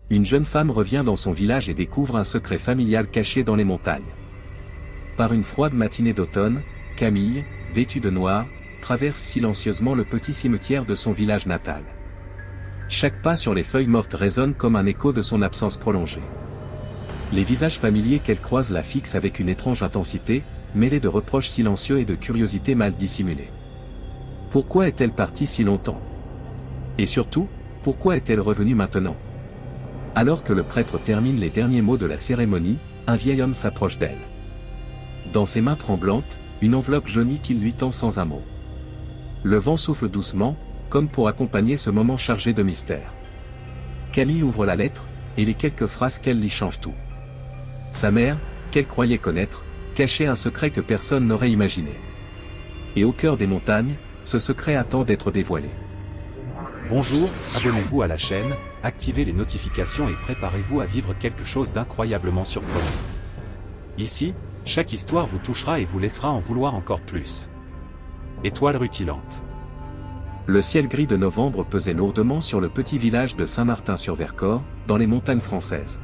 Une jeune femme revient dans son village et découvre un secret familial caché dans les montagnes. Par une froide matinée d'automne, Camille, vêtue de noir, traverse silencieusement le petit cimetière de son village natal. Chaque pas sur les feuilles mortes résonne comme un écho de son absence prolongée. Les visages familiers qu'elle croise la fixent avec une étrange intensité, mêlée de reproches silencieux et de curiosité mal dissimulée. Pourquoi est-elle partie si longtemps? Et surtout, pourquoi est-elle revenue maintenant? Alors que le prêtre termine les derniers mots de la cérémonie, un vieil homme s'approche d'elle. Dans ses mains tremblantes, une enveloppe jaunie qu'il lui tend sans un mot. Le vent souffle doucement, comme pour accompagner ce moment chargé de mystère. Camille ouvre la lettre, et les quelques phrases qu'elle lit changent tout. Sa mère, qu'elle croyait connaître, cachait un secret que personne n'aurait imaginé. Et au cœur des montagnes, ce secret attend d'être dévoilé. Bonjour, abonnez-vous à la chaîne, activez les notifications et préparez-vous à vivre quelque chose d'incroyablement surprenant. Ici, chaque histoire vous touchera et vous laissera en vouloir encore plus. Étoile rutilante. Le ciel gris de novembre pesait lourdement sur le petit village de Saint-Martin-sur-Vercors, dans les montagnes françaises.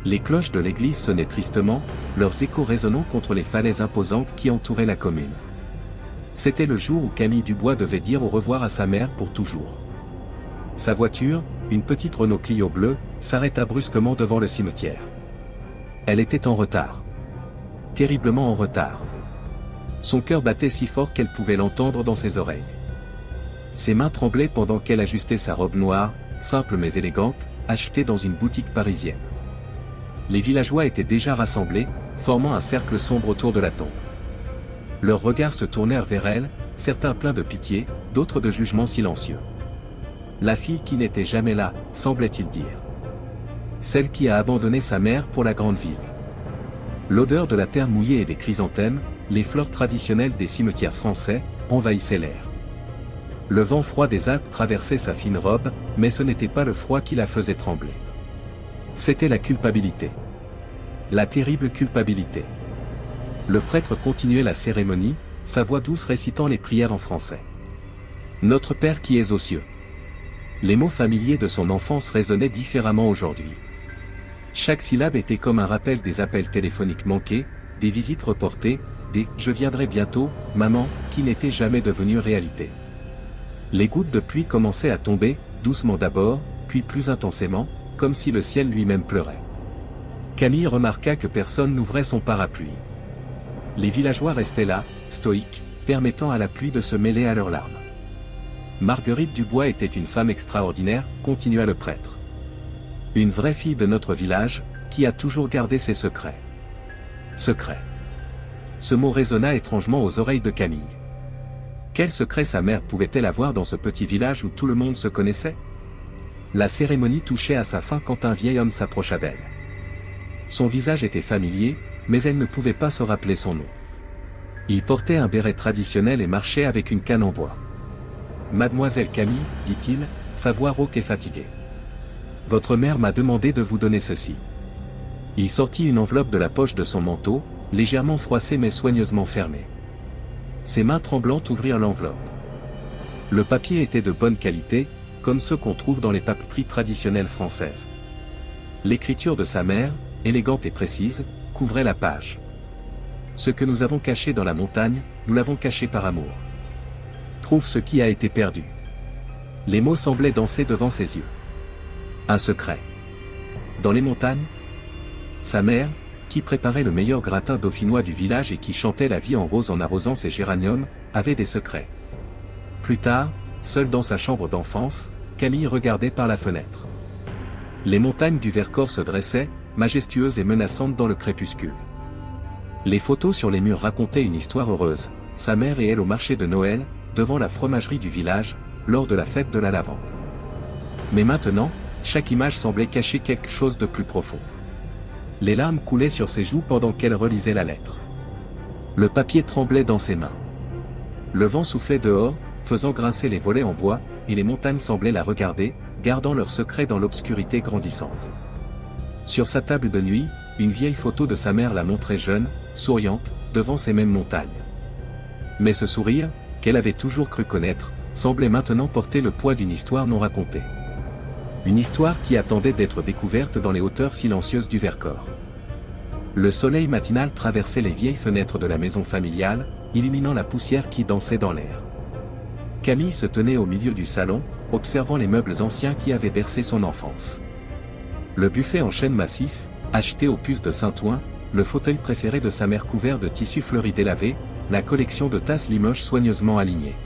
Les cloches de l'église sonnaient tristement, leurs échos résonnant contre les falaises imposantes qui entouraient la commune. C'était le jour où Camille Dubois devait dire au revoir à sa mère pour toujours. Sa voiture, une petite Renault Clio bleue, s'arrêta brusquement devant le cimetière. Elle était en retard. Terriblement en retard. Son cœur battait si fort qu'elle pouvait l'entendre dans ses oreilles. Ses mains tremblaient pendant qu'elle ajustait sa robe noire, simple mais élégante, achetée dans une boutique parisienne. Les villageois étaient déjà rassemblés, formant un cercle sombre autour de la tombe. Leurs regards se tournèrent vers elle, certains pleins de pitié, d'autres de jugement silencieux. La fille qui n'était jamais là, semblait-il dire. Celle qui a abandonné sa mère pour la grande ville. L'odeur de la terre mouillée et des chrysanthèmes, les fleurs traditionnelles des cimetières français, envahissaient l'air. Le vent froid des Alpes traversait sa fine robe, mais ce n'était pas le froid qui la faisait trembler. C'était la culpabilité. La terrible culpabilité. Le prêtre continuait la cérémonie, sa voix douce récitant les prières en français. Notre Père qui es aux cieux. Les mots familiers de son enfance résonnaient différemment aujourd'hui. Chaque syllabe était comme un rappel des appels téléphoniques manqués, des visites reportées, des « je viendrai bientôt, maman » qui n'étaient jamais devenues réalité. Les gouttes de pluie commençaient à tomber, doucement d'abord, puis plus intensément, comme si le ciel lui-même pleurait. Camille remarqua que personne n'ouvrait son parapluie. Les villageois restaient là, stoïques, permettant à la pluie de se mêler à leurs larmes. Marguerite Dubois était une femme extraordinaire, continua le prêtre. Une vraie fille de notre village, qui a toujours gardé ses secrets. Secret. Ce mot résonna étrangement aux oreilles de Camille. Quel secret sa mère pouvait-elle avoir dans ce petit village où tout le monde se connaissait? La cérémonie touchait à sa fin quand un vieil homme s'approcha d'elle. Son visage était familier, mais elle ne pouvait pas se rappeler son nom. Il portait un béret traditionnel et marchait avec une canne en bois. « Mademoiselle Camille, dit-il, sa voix rauque et fatiguée. Votre mère m'a demandé de vous donner ceci. » Il sortit une enveloppe de la poche de son manteau, légèrement froissée mais soigneusement fermée. Ses mains tremblantes ouvrirent l'enveloppe. Le papier était de bonne qualité, comme ceux qu'on trouve dans les papeteries traditionnelles françaises. L'écriture de sa mère, élégante et précise, couvrait la page. Ce que nous avons caché dans la montagne, nous l'avons caché par amour. Trouve ce qui a été perdu. Les mots semblaient danser devant ses yeux. Un secret. Dans les montagnes? Sa mère, qui préparait le meilleur gratin dauphinois du village et qui chantait la vie en rose en arrosant ses géraniums, avait des secrets. Plus tard, seule dans sa chambre d'enfance, Camille regardait par la fenêtre. Les montagnes du Vercors se dressaient, majestueuses et menaçantes dans le crépuscule. Les photos sur les murs racontaient une histoire heureuse, sa mère et elle au marché de Noël, devant la fromagerie du village, lors de la fête de la lavande. Mais maintenant, chaque image semblait cacher quelque chose de plus profond. Les larmes coulaient sur ses joues pendant qu'elle relisait la lettre. Le papier tremblait dans ses mains. Le vent soufflait dehors, faisant grincer les volets en bois, et les montagnes semblaient la regarder, gardant leur secret dans l'obscurité grandissante. Sur sa table de nuit, une vieille photo de sa mère la montrait jeune, souriante, devant ces mêmes montagnes. Mais ce sourire, qu'elle avait toujours cru connaître, semblait maintenant porter le poids d'une histoire non racontée. Une histoire qui attendait d'être découverte dans les hauteurs silencieuses du Vercors. Le soleil matinal traversait les vieilles fenêtres de la maison familiale, illuminant la poussière qui dansait dans l'air. Camille se tenait au milieu du salon, observant les meubles anciens qui avaient bercé son enfance. Le buffet en chêne massif, acheté aux puces de Saint-Ouen, le fauteuil préféré de sa mère couvert de tissu fleuri délavé, la collection de tasses Limoges soigneusement alignées.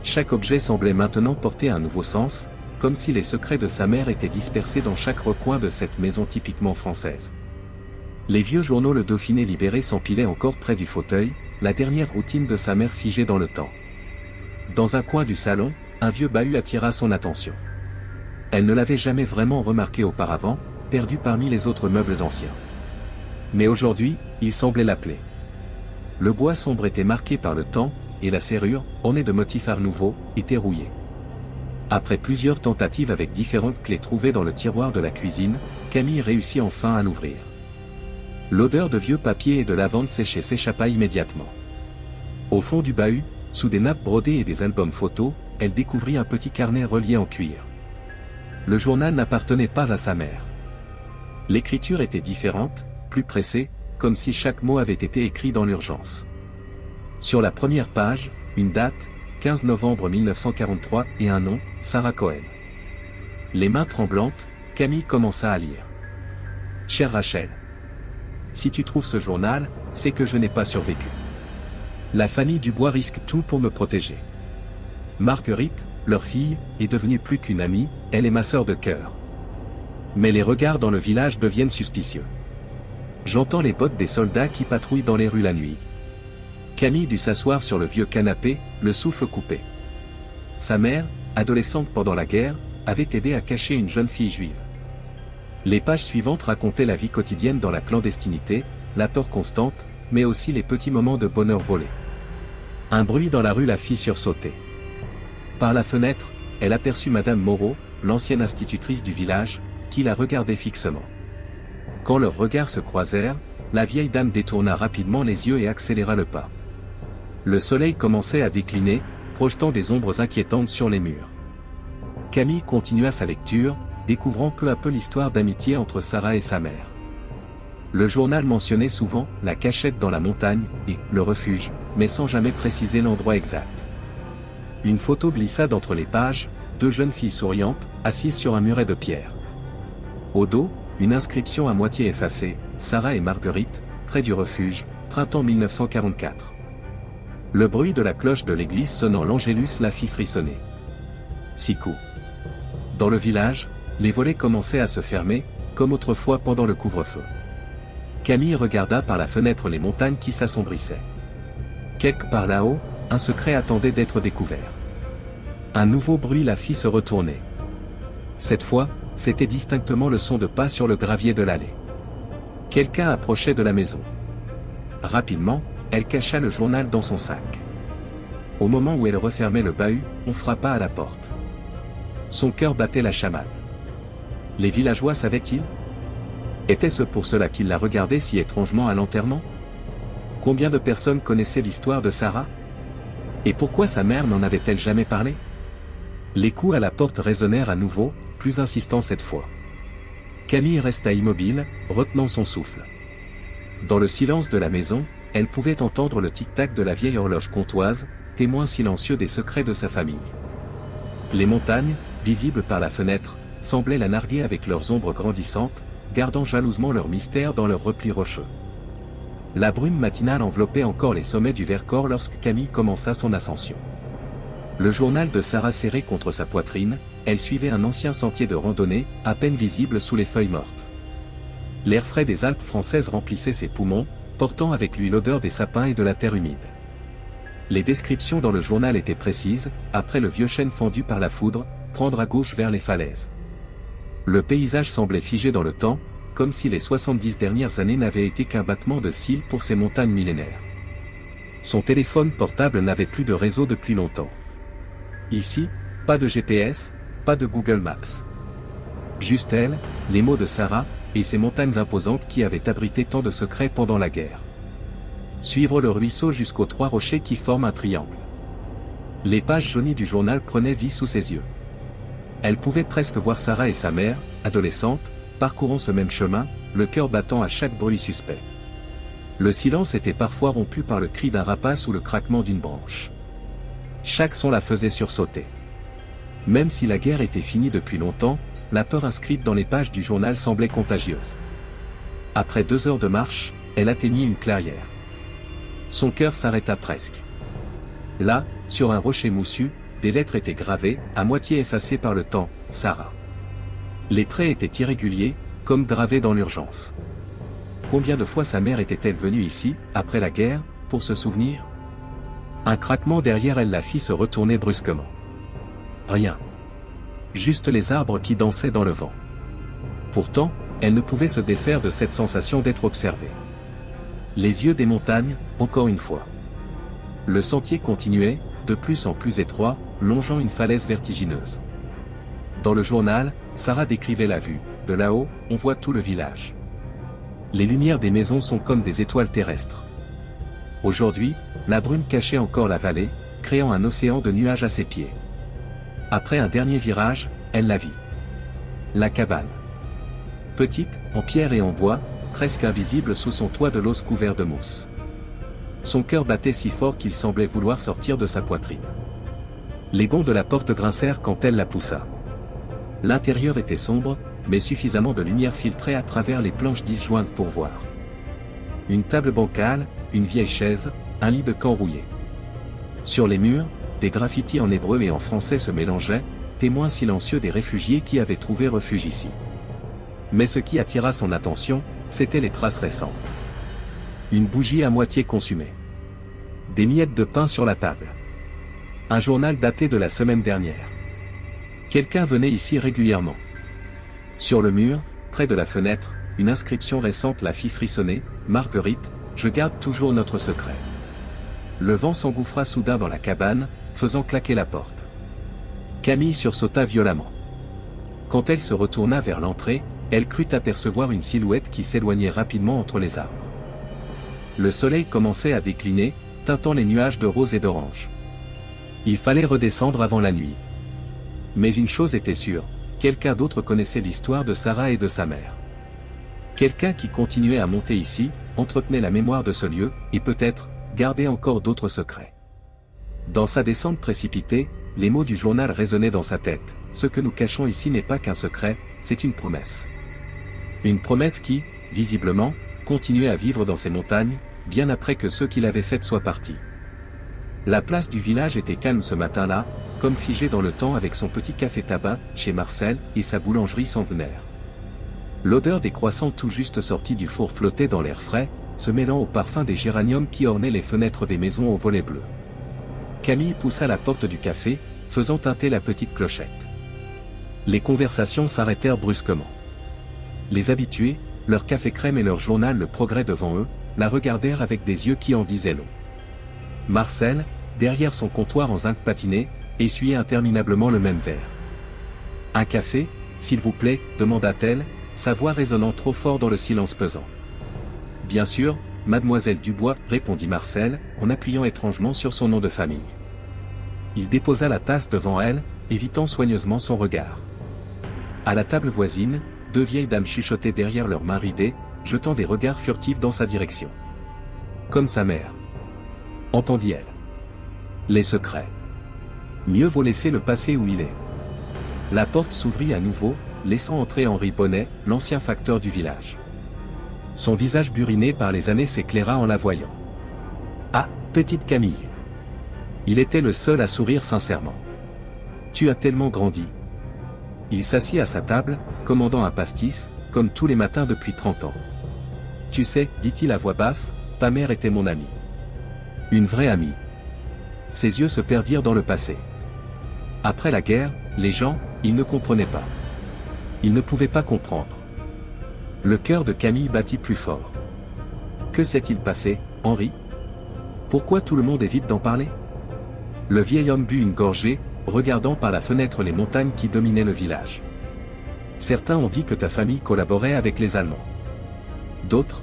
Chaque objet semblait maintenant porter un nouveau sens, comme si les secrets de sa mère étaient dispersés dans chaque recoin de cette maison typiquement française. Les vieux journaux Le Dauphiné libéré s'empilaient encore près du fauteuil, la dernière routine de sa mère figée dans le temps. Dans un coin du salon, un vieux bahut attira son attention. Elle ne l'avait jamais vraiment remarqué auparavant, perdu parmi les autres meubles anciens. Mais aujourd'hui, il semblait l'appeler. Le bois sombre était marqué par le temps, et la serrure, ornée de motifs art nouveau, était rouillée. Après plusieurs tentatives avec différentes clés trouvées dans le tiroir de la cuisine, Camille réussit enfin à l'ouvrir. L'odeur de vieux papier et de lavande séchée s'échappa immédiatement. Au fond du bahut, sous des nappes brodées et des albums photos, elle découvrit un petit carnet relié en cuir. Le journal n'appartenait pas à sa mère. L'écriture était différente, plus pressée, comme si chaque mot avait été écrit dans l'urgence. Sur la première page, une date, 15 novembre 1943, et un nom, Sarah Cohen. Les mains tremblantes, Camille commença à lire. « Chère Rachel. Si tu trouves ce journal, c'est que je n'ai pas survécu. La famille Dubois risque tout pour me protéger. Marguerite, leur fille, est devenue plus qu'une amie, elle est ma sœur de cœur. Mais les regards dans le village deviennent suspicieux. J'entends les bottes des soldats qui patrouillent dans les rues la nuit. » Camille dut s'asseoir sur le vieux canapé, le souffle coupé. Sa mère, adolescente pendant la guerre, avait aidé à cacher une jeune fille juive. Les pages suivantes racontaient la vie quotidienne dans la clandestinité, la peur constante, mais aussi les petits moments de bonheur volés. Un bruit dans la rue la fit sursauter. Par la fenêtre, elle aperçut Madame Moreau, l'ancienne institutrice du village, qui la regardait fixement. Quand leurs regards se croisèrent, la vieille dame détourna rapidement les yeux et accéléra le pas. Le soleil commençait à décliner, projetant des ombres inquiétantes sur les murs. Camille continua sa lecture, découvrant peu à peu l'histoire d'amitié entre Sarah et sa mère. Le journal mentionnait souvent « la cachette dans la montagne » et « le refuge », mais sans jamais préciser l'endroit exact. Une photo glissa d'entre les pages, deux jeunes filles souriantes, assises sur un muret de pierre. Au dos, une inscription à moitié effacée, « Sarah et Marguerite, près du refuge, printemps 1944 ». Le bruit de la cloche de l'église sonnant l'Angélus la fit frissonner. 6 coups. Dans le village, les volets commençaient à se fermer, comme autrefois pendant le couvre-feu. Camille regarda par la fenêtre les montagnes qui s'assombrissaient. Quelque part là-haut, un secret attendait d'être découvert. Un nouveau bruit la fit se retourner. Cette fois, c'était distinctement le son de pas sur le gravier de l'allée. Quelqu'un approchait de la maison. Rapidement, elle cacha le journal dans son sac. Au moment où elle refermait le bahut, on frappa à la porte. Son cœur battait la chamade. Les villageois savaient-ils? Était-ce pour cela qu'ils la regardaient si étrangement à l'enterrement? Combien de personnes connaissaient l'histoire de Sarah? Et pourquoi sa mère n'en avait-elle jamais parlé? Les coups à la porte résonnèrent à nouveau, plus insistants cette fois. Camille resta immobile, retenant son souffle. Dans le silence de la maison, elle pouvait entendre le tic-tac de la vieille horloge comtoise, témoin silencieux des secrets de sa famille. Les montagnes, visibles par la fenêtre, semblaient la narguer avec leurs ombres grandissantes, gardant jalousement leur mystère dans leurs replis rocheux. La brume matinale enveloppait encore les sommets du Vercors lorsque Camille commença son ascension. Le journal de Sarah serré contre sa poitrine, elle suivait un ancien sentier de randonnée, à peine visible sous les feuilles mortes. L'air frais des Alpes françaises remplissait ses poumons, portant avec lui l'odeur des sapins et de la terre humide. Les descriptions dans le journal étaient précises, après le vieux chêne fendu par la foudre, prendre à gauche vers les falaises. Le paysage semblait figé dans le temps, comme si les 70 dernières années n'avaient été qu'un battement de cils pour ces montagnes millénaires. Son téléphone portable n'avait plus de réseau depuis longtemps. Ici, pas de GPS, pas de Google Maps. Juste elle, les mots de Sarah, et ces montagnes imposantes qui avaient abrité tant de secrets pendant la guerre. Suivre le ruisseau jusqu'aux 3 rochers qui forment un triangle. Les pages jaunies du journal prenaient vie sous ses yeux. Elle pouvait presque voir Sarah et sa mère, adolescentes, parcourant ce même chemin, le cœur battant à chaque bruit suspect. Le silence était parfois rompu par le cri d'un rapace ou le craquement d'une branche. Chaque son la faisait sursauter. Même si la guerre était finie depuis longtemps, la peur inscrite dans les pages du journal semblait contagieuse. Après 2 heures de marche, elle atteignit une clairière. Son cœur s'arrêta presque. Là, sur un rocher moussu, des lettres étaient gravées, à moitié effacées par le temps, Sarah. Les traits étaient irréguliers, comme gravés dans l'urgence. Combien de fois sa mère était-elle venue ici, après la guerre, pour se souvenir? Un craquement derrière elle la fit se retourner brusquement. Rien. Juste les arbres qui dansaient dans le vent. Pourtant, elle ne pouvait se défaire de cette sensation d'être observée. Les yeux des montagnes, encore une fois. Le sentier continuait, de plus en plus étroit, longeant une falaise vertigineuse. Dans le journal, Sarah décrivait la vue. De là-haut, on voit tout le village. Les lumières des maisons sont comme des étoiles terrestres. Aujourd'hui, la brume cachait encore la vallée, créant un océan de nuages à ses pieds. Après un dernier virage, elle la vit. La cabane. Petite, en pierre et en bois, presque invisible sous son toit de l'os couvert de mousse. Son cœur battait si fort qu'il semblait vouloir sortir de sa poitrine. Les gonds de la porte grincèrent quand elle la poussa. L'intérieur était sombre, mais suffisamment de lumière filtrait à travers les planches disjointes pour voir. Une table bancale, une vieille chaise, un lit de camp rouillé. Sur les murs, des graffitis en hébreu et en français se mélangeaient, témoins silencieux des réfugiés qui avaient trouvé refuge ici. Mais ce qui attira son attention, c'étaient les traces récentes. Une bougie à moitié consumée. Des miettes de pain sur la table. Un journal daté de la semaine dernière. Quelqu'un venait ici régulièrement. Sur le mur, près de la fenêtre, une inscription récente la fit frissonner, « Marguerite, je garde toujours notre secret ». Le vent s'engouffra soudain dans la cabane, faisant claquer la porte. Camille sursauta violemment. Quand elle se retourna vers l'entrée, elle crut apercevoir une silhouette qui s'éloignait rapidement entre les arbres. Le soleil commençait à décliner, teintant les nuages de rose et d'orange. Il fallait redescendre avant la nuit. Mais une chose était sûre, quelqu'un d'autre connaissait l'histoire de Sarah et de sa mère. Quelqu'un qui continuait à monter ici, entretenait la mémoire de ce lieu, et peut-être, gardait encore d'autres secrets. Dans sa descente précipitée, les mots du journal résonnaient dans sa tête. Ce que nous cachons ici n'est pas qu'un secret, c'est une promesse. Une promesse qui, visiblement, continuait à vivre dans ces montagnes, bien après que ceux qui l'avaient faite soient partis. La place du village était calme ce matin-là, comme figée dans le temps avec son petit café-tabac, chez Marcel, et sa boulangerie centenaire. L'odeur des croissants tout juste sortis du four flottait dans l'air frais, se mêlant au parfum des géraniums qui ornaient les fenêtres des maisons aux volets bleus. Camille poussa la porte du café, faisant tinter la petite clochette. Les conversations s'arrêtèrent brusquement. Les habitués, leur café crème et leur journal Le Progrès devant eux, la regardèrent avec des yeux qui en disaient long. Marcel, derrière son comptoir en zinc patiné, essuyait interminablement le même verre. « Un café, s'il vous plaît » demanda-t-elle, sa voix résonnant trop fort dans le silence pesant. « Bien sûr, mademoiselle Dubois » répondit Marcel, en appuyant étrangement sur son nom de famille. Il déposa la tasse devant elle, évitant soigneusement son regard. À la table voisine, 2 vieilles dames chuchotaient derrière leurs mains ridées, jetant des regards furtifs dans sa direction. Comme sa mère. Entendit-elle. Les secrets. Mieux vaut laisser le passé où il est. La porte s'ouvrit à nouveau, laissant entrer Henri Bonnet, l'ancien facteur du village. Son visage buriné par les années s'éclaira en la voyant. Ah, petite Camille. Il était le seul à sourire sincèrement. Tu as tellement grandi. Il s'assit à sa table, commandant un pastis, comme tous les matins depuis 30 ans. Tu sais, dit-il à voix basse, ta mère était mon amie. Une vraie amie. Ses yeux se perdirent dans le passé. Après la guerre, les gens, ils ne comprenaient pas. Ils ne pouvaient pas comprendre. Le cœur de Camille battit plus fort. Que s'est-il passé, Henri? Pourquoi tout le monde évite d'en parler? Le vieil homme but une gorgée, regardant par la fenêtre les montagnes qui dominaient le village. Certains ont dit que ta famille collaborait avec les Allemands. D'autres?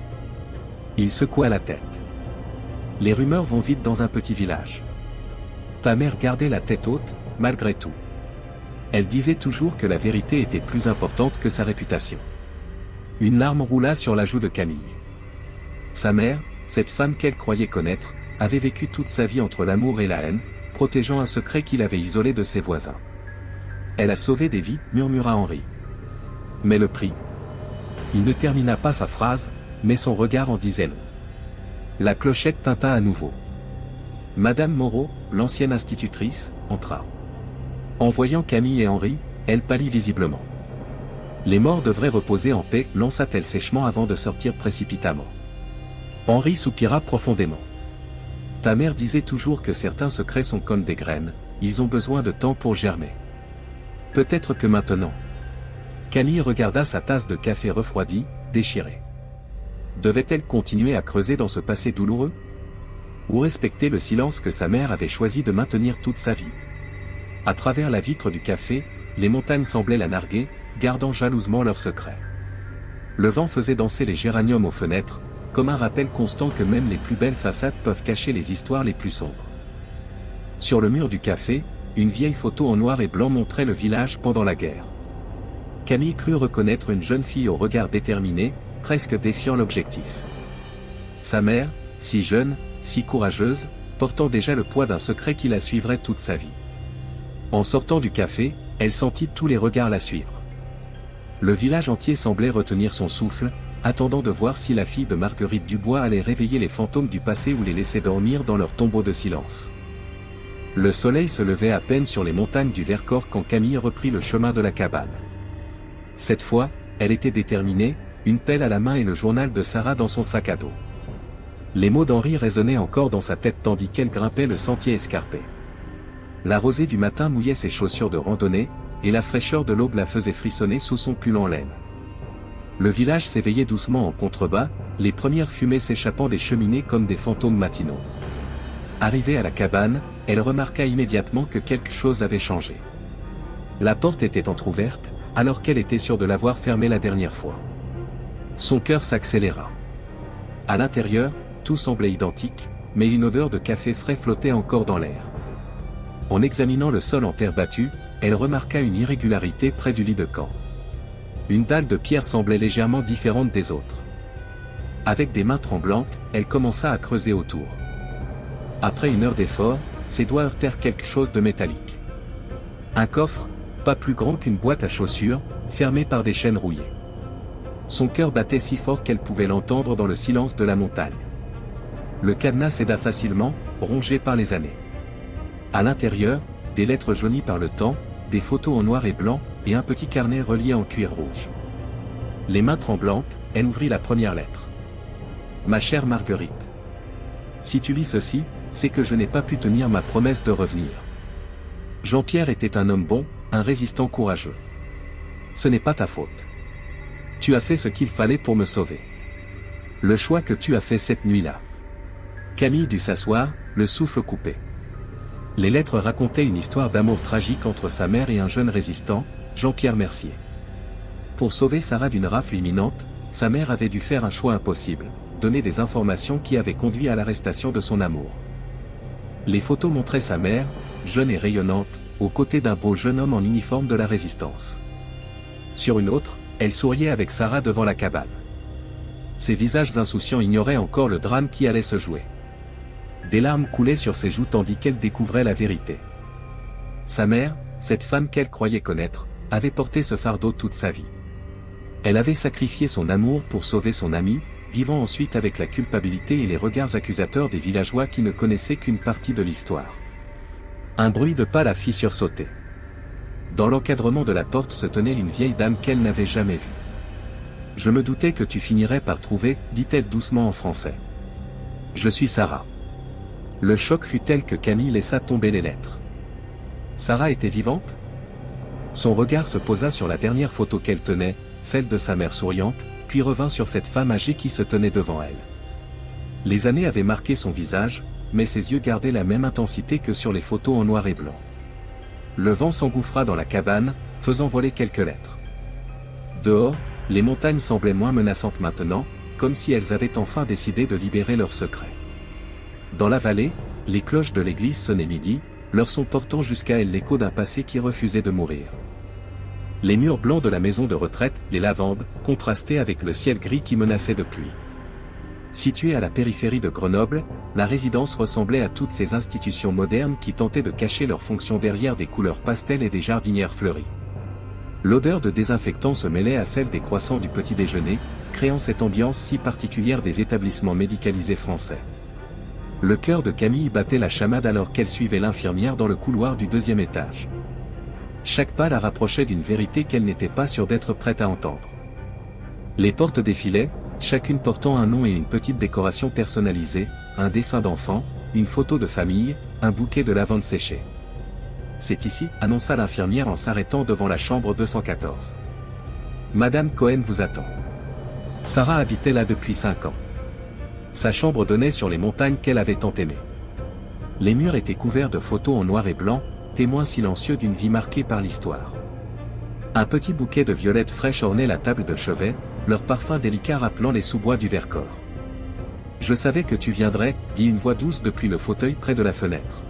Il secoua la tête. Les rumeurs vont vite dans un petit village. Ta mère gardait la tête haute, malgré tout. Elle disait toujours que la vérité était plus importante que sa réputation. Une larme roula sur la joue de Camille. Sa mère, cette femme qu'elle croyait connaître, avait vécu toute sa vie entre l'amour et la haine, protégeant un secret qu'il avait isolé de ses voisins. Elle a sauvé des vies, murmura Henri. Mais le prix. Il ne termina pas sa phrase, mais son regard en disait long. La clochette tinta à nouveau. Madame Moreau, l'ancienne institutrice, entra. En voyant Camille et Henri, elle pâlit visiblement. Les morts devraient reposer en paix, lança-t-elle sèchement avant de sortir précipitamment. Henri soupira profondément. Ta mère disait toujours que certains secrets sont comme des graines, ils ont besoin de temps pour germer. Peut-être que maintenant. Camille regarda sa tasse de café refroidie, déchirée. Devait-elle continuer à creuser dans ce passé douloureux? Ou respecter le silence que sa mère avait choisi de maintenir toute sa vie? À travers la vitre du café, les montagnes semblaient la narguer, gardant jalousement leurs secrets. Le vent faisait danser les géraniums aux fenêtres, comme un rappel constant que même les plus belles façades peuvent cacher les histoires les plus sombres. Sur le mur du café, une vieille photo en noir et blanc montrait le village pendant la guerre. Camille crut reconnaître une jeune fille au regard déterminé, presque défiant l'objectif. Sa mère, si jeune, si courageuse, portant déjà le poids d'un secret qui la suivrait toute sa vie. En sortant du café, elle sentit tous les regards la suivre. Le village entier semblait retenir son souffle, attendant de voir si la fille de Marguerite Dubois allait réveiller les fantômes du passé ou les laisser dormir dans leur tombeau de silence. Le soleil se levait à peine sur les montagnes du Vercors quand Camille reprit le chemin de la cabane. Cette fois, elle était déterminée, une pelle à la main et le journal de Sarah dans son sac à dos. Les mots d'Henri résonnaient encore dans sa tête tandis qu'elle grimpait le sentier escarpé. La rosée du matin mouillait ses chaussures de randonnée, et la fraîcheur de l'aube la faisait frissonner sous son pull en laine. Le village s'éveillait doucement en contrebas, les premières fumées s'échappant des cheminées comme des fantômes matinaux. Arrivée à la cabane, elle remarqua immédiatement que quelque chose avait changé. La porte était entr'ouverte, alors qu'elle était sûre de l'avoir fermée la dernière fois. Son cœur s'accéléra. À l'intérieur, tout semblait identique, mais une odeur de café frais flottait encore dans l'air. En examinant le sol en terre battue, elle remarqua une irrégularité près du lit de camp. Une dalle de pierre semblait légèrement différente des autres. Avec des mains tremblantes, elle commença à creuser autour. Après une heure d'effort, ses doigts heurtèrent quelque chose de métallique. Un coffre, pas plus grand qu'une boîte à chaussures, fermé par des chaînes rouillées. Son cœur battait si fort qu'elle pouvait l'entendre dans le silence de la montagne. Le cadenas céda facilement, rongé par les années. À l'intérieur, des lettres jaunies par le temps, des photos en noir et blanc, et un petit carnet relié en cuir rouge. Les mains tremblantes, elle ouvrit la première lettre. Ma chère Marguerite. Si tu lis ceci, c'est que je n'ai pas pu tenir ma promesse de revenir. Jean-Pierre était un homme bon, un résistant courageux. Ce n'est pas ta faute. Tu as fait ce qu'il fallait pour me sauver. Le choix que tu as fait cette nuit-là. Camille dut s'asseoir, le souffle coupé. Les lettres racontaient une histoire d'amour tragique entre sa mère et un jeune résistant, Jean-Pierre Mercier. Pour sauver Sarah d'une rafle imminente, sa mère avait dû faire un choix impossible, donner des informations qui avaient conduit à l'arrestation de son amour. Les photos montraient sa mère, jeune et rayonnante, aux côtés d'un beau jeune homme en uniforme de la résistance. Sur une autre, elle souriait avec Sarah devant la cabane. Ses visages insouciants ignoraient encore le drame qui allait se jouer. Des larmes coulaient sur ses joues tandis qu'elle découvrait la vérité. Sa mère, cette femme qu'elle croyait connaître, avait porté ce fardeau toute sa vie. Elle avait sacrifié son amour pour sauver son ami, vivant ensuite avec la culpabilité et les regards accusateurs des villageois qui ne connaissaient qu'une partie de l'histoire. Un bruit de pas la fit sursauter. Dans l'encadrement de la porte se tenait une vieille dame qu'elle n'avait jamais vue. « Je me doutais que tu finirais par trouver, dit-elle doucement en français. Je suis Sarah. » Le choc fut tel que Camille laissa tomber les lettres. Sarah était vivante? Son regard se posa sur la dernière photo qu'elle tenait, celle de sa mère souriante, puis revint sur cette femme âgée qui se tenait devant elle. Les années avaient marqué son visage, mais ses yeux gardaient la même intensité que sur les photos en noir et blanc. Le vent s'engouffra dans la cabane, faisant voler quelques lettres. Dehors, les montagnes semblaient moins menaçantes maintenant, comme si elles avaient enfin décidé de libérer leurs secrets. Dans la vallée, les cloches de l'église sonnaient midi, leur son portant jusqu'à elle l'écho d'un passé qui refusait de mourir. Les murs blancs de la maison de retraite, les lavandes, contrastaient avec le ciel gris qui menaçait de pluie. Située à la périphérie de Grenoble, la résidence ressemblait à toutes ces institutions modernes qui tentaient de cacher leurs fonctions derrière des couleurs pastel et des jardinières fleuries. L'odeur de désinfectant se mêlait à celle des croissants du petit déjeuner, créant cette ambiance si particulière des établissements médicalisés français. Le cœur de Camille battait la chamade alors qu'elle suivait l'infirmière dans le couloir du 2e étage. Chaque pas la rapprochait d'une vérité qu'elle n'était pas sûre d'être prête à entendre. Les portes défilaient, chacune portant un nom et une petite décoration personnalisée, un dessin d'enfant, une photo de famille, un bouquet de lavande séchée. « C'est ici », annonça l'infirmière en s'arrêtant devant la chambre 214. « Madame Cohen vous attend. » Sarah habitait là depuis 5 ans. Sa chambre donnait sur les montagnes qu'elle avait tant aimées. Les murs étaient couverts de photos en noir et blanc, témoins silencieux d'une vie marquée par l'histoire. Un petit bouquet de violettes fraîches ornait la table de chevet, leur parfum délicat rappelant les sous-bois du Vercors. « Je savais que tu viendrais », dit une voix douce depuis le fauteuil près de la fenêtre.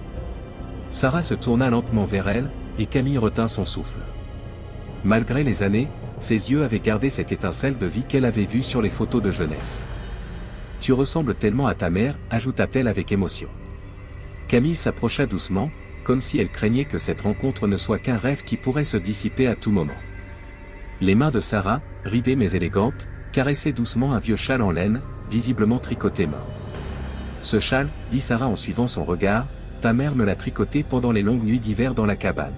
Sarah se tourna lentement vers elle, et Camille retint son souffle. Malgré les années, ses yeux avaient gardé cette étincelle de vie qu'elle avait vue sur les photos de jeunesse. « Tu ressembles tellement à ta mère », ajouta-t-elle avec émotion. Camille s'approcha doucement, comme si elle craignait que cette rencontre ne soit qu'un rêve qui pourrait se dissiper à tout moment. Les mains de Sarah, ridées mais élégantes, caressaient doucement un vieux châle en laine, visiblement tricoté main. « Ce châle, dit Sarah en suivant son regard, ta mère me l'a tricoté pendant les longues nuits d'hiver dans la cabane.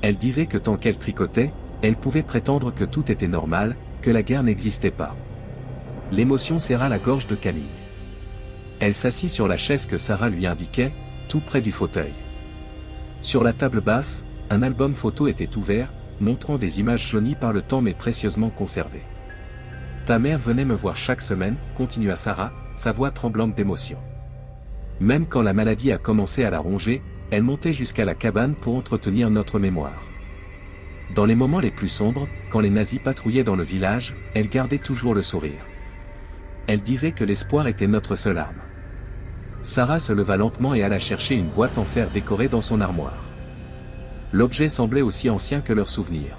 Elle disait que tant qu'elle tricotait, elle pouvait prétendre que tout était normal, que la guerre n'existait pas. » L'émotion serra la gorge de Camille. Elle s'assit sur la chaise que Sarah lui indiquait, tout près du fauteuil. Sur la table basse, un album photo était ouvert, montrant des images jaunies par le temps mais précieusement conservées. « Ta mère venait me voir chaque semaine », continua Sarah, sa voix tremblante d'émotion. Même quand la maladie a commencé à la ronger, elle montait jusqu'à la cabane pour entretenir notre mémoire. Dans les moments les plus sombres, quand les nazis patrouillaient dans le village, elle gardait toujours le sourire. Elle disait que l'espoir était notre seule arme. Sarah se leva lentement et alla chercher une boîte en fer décorée dans son armoire. L'objet semblait aussi ancien que leurs souvenirs.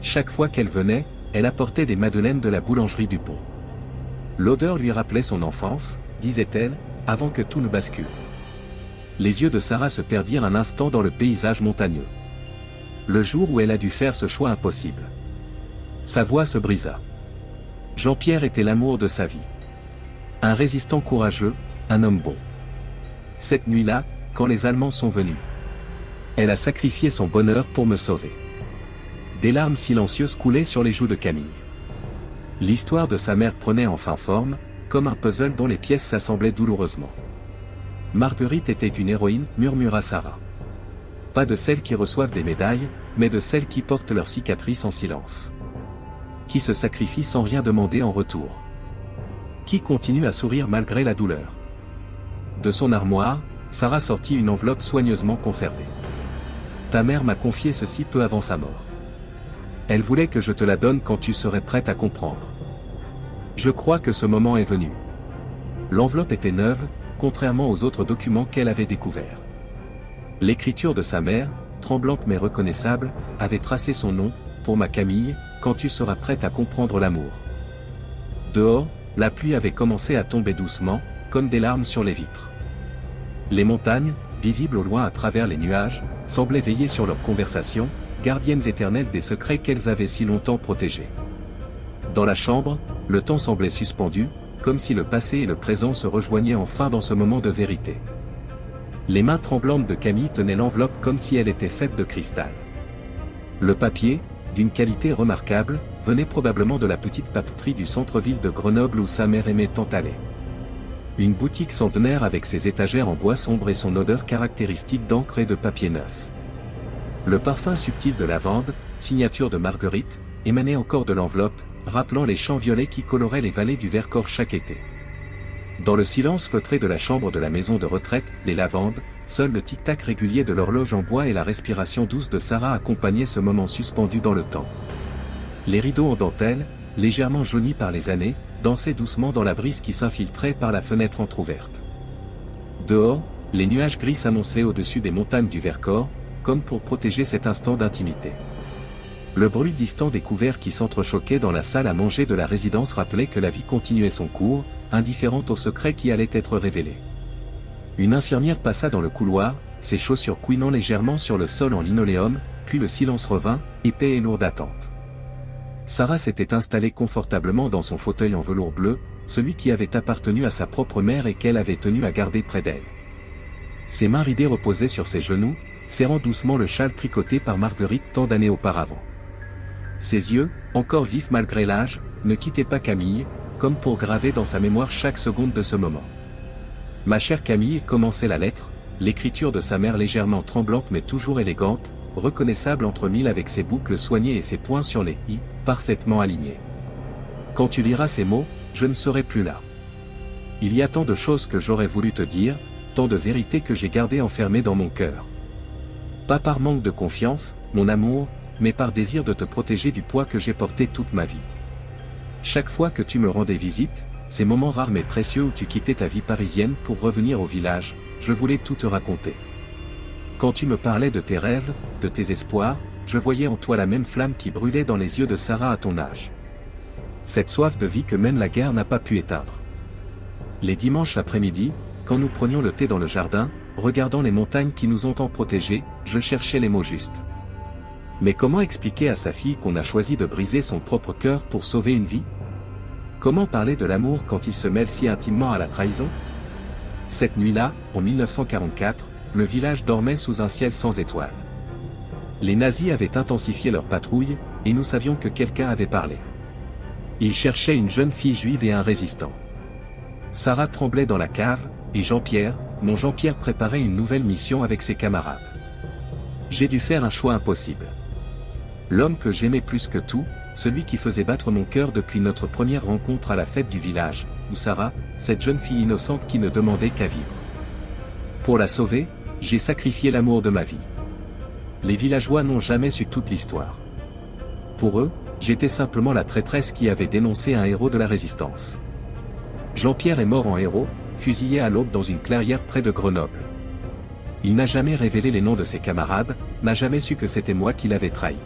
Chaque fois qu'elle venait, elle apportait des madeleines de la boulangerie du pont. L'odeur lui rappelait son enfance, disait-elle, avant que tout ne bascule. Les yeux de Sarah se perdirent un instant dans le paysage montagneux. Le jour où elle a dû faire ce choix impossible. Sa voix se brisa. Jean-Pierre était l'amour de sa vie. Un résistant courageux, un homme bon. Cette nuit-là, quand les Allemands sont venus, elle a sacrifié son bonheur pour me sauver. Des larmes silencieuses coulaient sur les joues de Camille. L'histoire de sa mère prenait enfin forme, comme un puzzle dont les pièces s'assemblaient douloureusement. Marguerite était une héroïne, murmura Sarah. Pas de celles qui reçoivent des médailles, mais de celles qui portent leurs cicatrices en silence. Qui se sacrifient sans rien demander en retour. Qui continue à sourire malgré la douleur. De son armoire, Sarah sortit une enveloppe soigneusement conservée. Ta mère m'a confié ceci peu avant sa mort. Elle voulait que je te la donne quand tu serais prête à comprendre. Je crois que ce moment est venu. L'enveloppe était neuve, contrairement aux autres documents qu'elle avait découverts. L'écriture de sa mère, tremblante mais reconnaissable, avait tracé son nom, pour ma Camille, quand tu seras prête à comprendre l'amour. Dehors, la pluie avait commencé à tomber doucement, comme des larmes sur les vitres. Les montagnes, visibles au loin à travers les nuages, semblaient veiller sur leur conversation, gardiennes éternelles des secrets qu'elles avaient si longtemps protégés. Dans la chambre, le temps semblait suspendu, comme si le passé et le présent se rejoignaient enfin dans ce moment de vérité. Les mains tremblantes de Camille tenaient l'enveloppe comme si elle était faite de cristal. Le papier, d'une qualité remarquable, venait probablement de la petite papeterie du centre-ville de Grenoble où sa mère aimait tant aller. Une boutique centenaire avec ses étagères en bois sombre et son odeur caractéristique d'encre et de papier neuf. Le parfum subtil de lavande, signature de Marguerite, émanait encore de l'enveloppe, rappelant les champs violets qui coloraient les vallées du Vercors chaque été. Dans le silence feutré de la chambre de la maison de retraite, les lavandes, seul le tic-tac régulier de l'horloge en bois et la respiration douce de Sarah accompagnaient ce moment suspendu dans le temps. Les rideaux en dentelle, légèrement jaunis par les années, dansaient doucement dans la brise qui s'infiltrait par la fenêtre entr'ouverte. Dehors, les nuages gris s'amoncelaient au-dessus des montagnes du Vercors, comme pour protéger cet instant d'intimité. Le bruit distant des couverts qui s'entrechoquaient dans la salle à manger de la résidence rappelait que la vie continuait son cours, indifférente au secret qui allait être révélé. Une infirmière passa dans le couloir, ses chaussures couinant légèrement sur le sol en linoléum, puis le silence revint, épais et lourd d'attente. Sarah s'était installée confortablement dans son fauteuil en velours bleu, celui qui avait appartenu à sa propre mère et qu'elle avait tenu à garder près d'elle. Ses mains ridées reposaient sur ses genoux, serrant doucement le châle tricoté par Marguerite tant d'années auparavant. Ses yeux, encore vifs malgré l'âge, ne quittaient pas Camille, comme pour graver dans sa mémoire chaque seconde de ce moment. Ma chère Camille, commençait la lettre, l'écriture de sa mère légèrement tremblante mais toujours élégante, reconnaissable entre mille avec ses boucles soignées et ses points sur les i, parfaitement alignés. Quand tu liras ces mots, je ne serai plus là. Il y a tant de choses que j'aurais voulu te dire, tant de vérités que j'ai gardées enfermées dans mon cœur. Pas par manque de confiance, mon amour, mais par désir de te protéger du poids que j'ai porté toute ma vie. Chaque fois que tu me rendais visite, ces moments rares mais précieux où tu quittais ta vie parisienne pour revenir au village, je voulais tout te raconter. Quand tu me parlais de tes rêves, de tes espoirs, je voyais en toi la même flamme qui brûlait dans les yeux de Sarah à ton âge. Cette soif de vie que mène la guerre n'a pas pu éteindre. Les dimanches après-midi, quand nous prenions le thé dans le jardin, regardant les montagnes qui nous ont tant protégés, je cherchais les mots justes. Mais comment expliquer à sa fille qu'on a choisi de briser son propre cœur pour sauver une vie? Comment parler de l'amour quand il se mêle si intimement à la trahison? Cette nuit-là, en 1944, le village dormait sous un ciel sans étoiles. Les nazis avaient intensifié leur patrouille, et nous savions que quelqu'un avait parlé. Ils cherchaient une jeune fille juive et un résistant. Sarah tremblait dans la cave, et Jean-Pierre, mon Jean-Pierre préparait une nouvelle mission avec ses camarades. J'ai dû faire un choix impossible. L'homme que j'aimais plus que tout, celui qui faisait battre mon cœur depuis notre première rencontre à la fête du village, ou Sarah, cette jeune fille innocente qui ne demandait qu'à vivre. Pour la sauver, j'ai sacrifié l'amour de ma vie. Les villageois n'ont jamais su toute l'histoire. Pour eux, j'étais simplement la traîtresse qui avait dénoncé un héros de la résistance. Jean-Pierre est mort en héros, fusillé à l'aube dans une clairière près de Grenoble. Il n'a jamais révélé les noms de ses camarades, n'a jamais su que c'était moi qui l'avais trahi.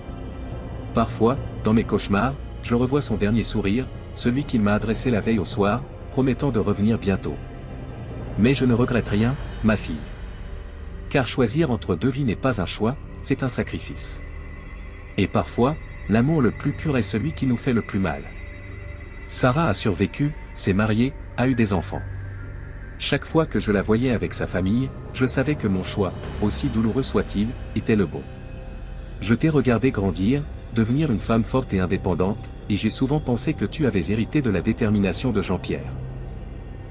Parfois, dans mes cauchemars, je revois son dernier sourire, celui qu'il m'a adressé la veille au soir, promettant de revenir bientôt. Mais je ne regrette rien, ma fille. Car choisir entre deux vies n'est pas un choix, c'est un sacrifice. Et parfois, l'amour le plus pur est celui qui nous fait le plus mal. Sarah a survécu, s'est mariée, a eu des enfants. Chaque fois que je la voyais avec sa famille, je savais que mon choix, aussi douloureux soit-il, était le bon. Je t'ai regardé grandir, devenir une femme forte et indépendante, et j'ai souvent pensé que tu avais hérité de la détermination de Jean-Pierre.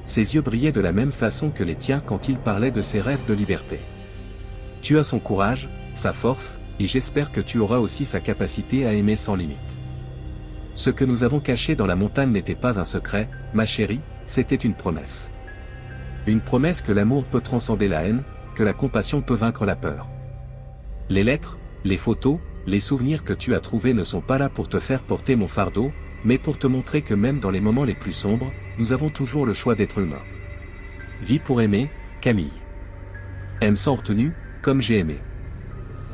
Ses yeux brillaient de la même façon que les tiens quand il parlait de ses rêves de liberté. Tu as son courage, sa force, et j'espère que tu auras aussi sa capacité à aimer sans limite. Ce que nous avons caché dans la montagne n'était pas un secret, ma chérie, c'était une promesse. Une promesse que l'amour peut transcender la haine, que la compassion peut vaincre la peur. Les lettres, les photos, les souvenirs que tu as trouvés ne sont pas là pour te faire porter mon fardeau, mais pour te montrer que même dans les moments les plus sombres, nous avons toujours le choix d'être humains. Vis pour aimer, Camille. Aime sans retenue, comme j'ai aimé.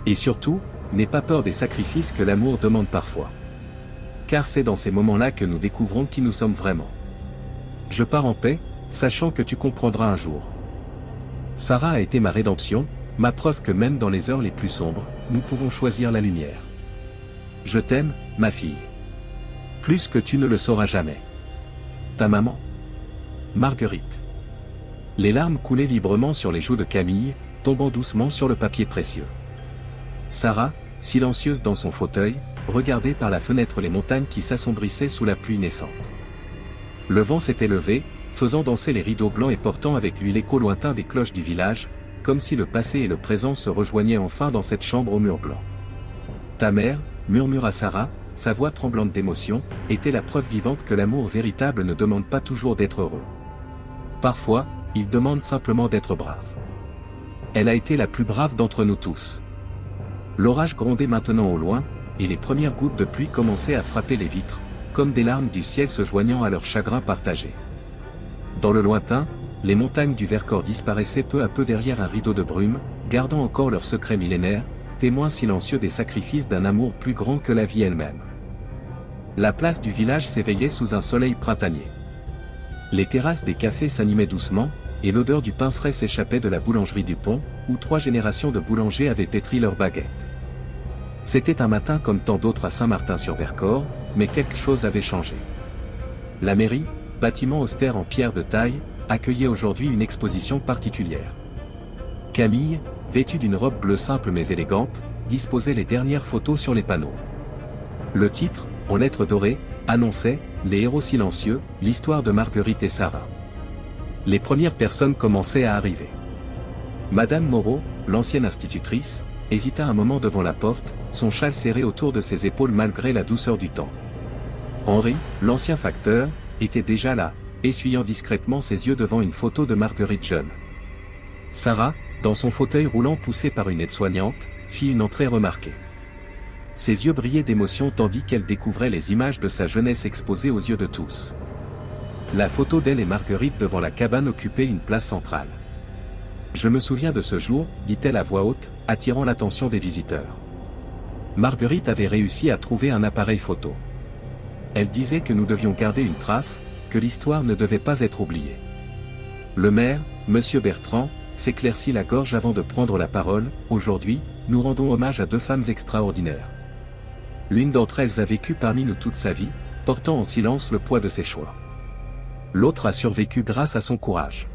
Et surtout, n'aie pas peur des sacrifices que l'amour demande parfois. Car c'est dans ces moments-là que nous découvrons qui nous sommes vraiment. Je pars en paix, sachant que tu comprendras un jour. Sarah a été ma rédemption, ma preuve que même dans les heures les plus sombres, nous pouvons choisir la lumière. Je t'aime, ma fille. Plus que tu ne le sauras jamais. Ta maman. Marguerite. Les larmes coulaient librement sur les joues de Camille, tombant doucement sur le papier précieux. Sarah, silencieuse dans son fauteuil, regardait par la fenêtre les montagnes qui s'assombrissaient sous la pluie naissante. Le vent s'était levé, faisant danser les rideaux blancs et portant avec lui l'écho lointain des cloches du village, comme si le passé et le présent se rejoignaient enfin dans cette chambre aux murs blancs. Ta mère, murmura Sarah, sa voix tremblante d'émotion, était la preuve vivante que l'amour véritable ne demande pas toujours d'être heureux. Parfois, il demande simplement d'être brave. Elle a été la plus brave d'entre nous tous. L'orage grondait maintenant au loin, et les premières gouttes de pluie commençaient à frapper les vitres, comme des larmes du ciel se joignant à leur chagrin partagé. Dans le lointain, les montagnes du Vercors disparaissaient peu à peu derrière un rideau de brume, gardant encore leur secret millénaire, témoin silencieux des sacrifices d'un amour plus grand que la vie elle-même. La place du village s'éveillait sous un soleil printanier. Les terrasses des cafés s'animaient doucement, et l'odeur du pain frais s'échappait de la boulangerie du pont, où 3 générations de boulangers avaient pétri leurs baguettes. C'était un matin comme tant d'autres à Saint-Martin-sur-Vercors, mais quelque chose avait changé. La mairie, bâtiment austère en pierre de taille, accueillait aujourd'hui une exposition particulière. Camille, vêtue d'une robe bleue simple mais élégante, disposait les dernières photos sur les panneaux. Le titre, en lettres dorées, annonçait « Les héros silencieux, l'histoire de Marguerite et Sarah ». Les premières personnes commençaient à arriver. Madame Moreau, l'ancienne institutrice, hésita un moment devant la porte, son châle serré autour de ses épaules malgré la douceur du temps. Henri, l'ancien facteur, était déjà là, essuyant discrètement ses yeux devant une photo de Marguerite jeune. Sarah, dans son fauteuil roulant poussé par une aide-soignante, fit une entrée remarquée. Ses yeux brillaient d'émotion tandis qu'elle découvrait les images de sa jeunesse exposées aux yeux de tous. La photo d'elle et Marguerite devant la cabane occupait une place centrale. « Je me souviens de ce jour », dit-elle à voix haute, attirant l'attention des visiteurs. Marguerite avait réussi à trouver un appareil photo. Elle disait que nous devions garder une trace, que l'histoire ne devait pas être oubliée. Le maire, Monsieur Bertrand, s'éclaircit la gorge avant de prendre la parole. « Aujourd'hui, nous rendons hommage à 2 femmes extraordinaires. L'une d'entre elles a vécu parmi nous toute sa vie, portant en silence le poids de ses choix. L'autre a survécu grâce à son courage. »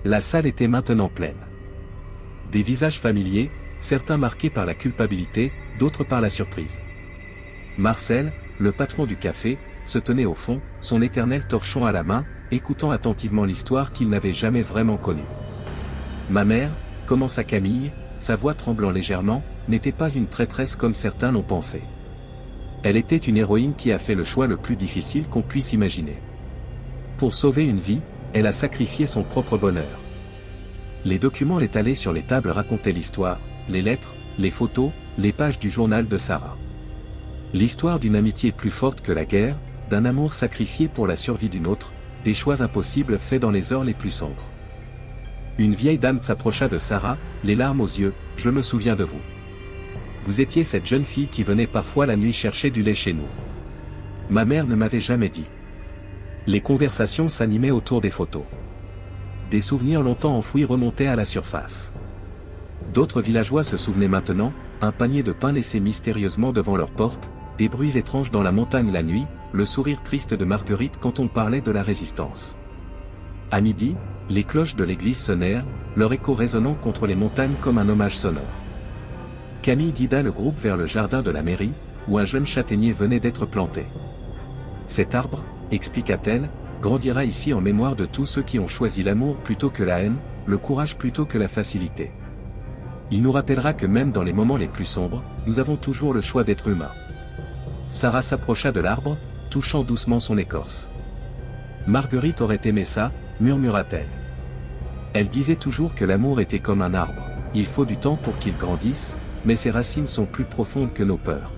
La salle était maintenant pleine. Des visages familiers, certains marqués par la culpabilité, d'autres par la surprise. Marcel, le patron du café, se tenait au fond, son éternel torchon à la main, écoutant attentivement l'histoire qu'il n'avait jamais vraiment connue. Ma mère, commença Camille, sa voix tremblant légèrement, n'était pas une traîtresse comme certains l'ont pensé. Elle était une héroïne qui a fait le choix le plus difficile qu'on puisse imaginer. Pour sauver une vie, elle a sacrifié son propre bonheur. Les documents étalés sur les tables racontaient l'histoire, les lettres, les photos, les pages du journal de Sarah. L'histoire d'une amitié plus forte que la guerre, d'un amour sacrifié pour la survie d'une autre, des choix impossibles faits dans les heures les plus sombres. Une vieille dame s'approcha de Sarah, les larmes aux yeux. « Je me souviens de vous. Vous étiez cette jeune fille qui venait parfois la nuit chercher du lait chez nous. Ma mère ne m'avait jamais dit. » Les conversations s'animaient autour des photos. Des souvenirs longtemps enfouis remontaient à la surface. D'autres villageois se souvenaient maintenant, un panier de pain laissé mystérieusement devant leur porte, des bruits étranges dans la montagne la nuit, le sourire triste de Marguerite quand on parlait de la résistance. À midi, les cloches de l'église sonnèrent, leur écho résonnant contre les montagnes comme un hommage sonore. Camille guida le groupe vers le jardin de la mairie, où un jeune châtaignier venait d'être planté. Cet arbre, expliqua-t-elle, grandira ici en mémoire de tous ceux qui ont choisi l'amour plutôt que la haine, le courage plutôt que la facilité. Il nous rappellera que même dans les moments les plus sombres, nous avons toujours le choix d'être humains. Sarah s'approcha de l'arbre, touchant doucement son écorce. Marguerite aurait aimé ça, murmura-t-elle. Elle disait toujours que l'amour était comme un arbre, il faut du temps pour qu'il grandisse, mais ses racines sont plus profondes que nos peurs.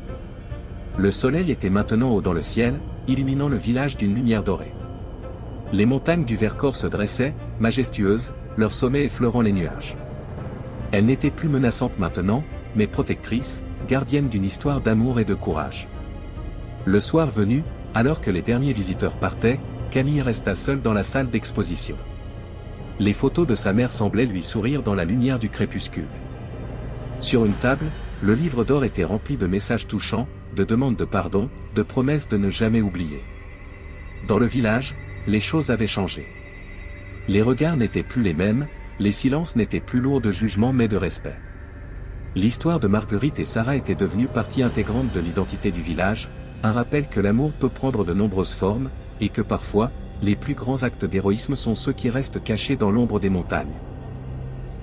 Le soleil était maintenant haut dans le ciel, illuminant le village d'une lumière dorée. Les montagnes du Vercors se dressaient, majestueuses, leur sommet effleurant les nuages. Elles n'étaient plus menaçantes maintenant, mais protectrices, gardiennes d'une histoire d'amour et de courage. Le soir venu, alors que les derniers visiteurs partaient, Camille resta seule dans la salle d'exposition. Les photos de sa mère semblaient lui sourire dans la lumière du crépuscule. Sur une table, le livre d'or était rempli de messages touchants, de demandes de pardon, de promesses de ne jamais oublier. Dans le village, les choses avaient changé. Les regards n'étaient plus les mêmes, les silences n'étaient plus lourds de jugement mais de respect. L'histoire de Marguerite et Sarah était devenue partie intégrante de l'identité du village, un rappel que l'amour peut prendre de nombreuses formes, et que parfois, les plus grands actes d'héroïsme sont ceux qui restent cachés dans l'ombre des montagnes.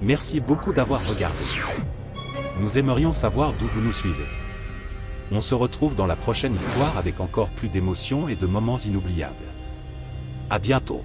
Merci beaucoup d'avoir regardé. Nous aimerions savoir d'où vous nous suivez. On se retrouve dans la prochaine histoire avec encore plus d'émotions et de moments inoubliables. À bientôt.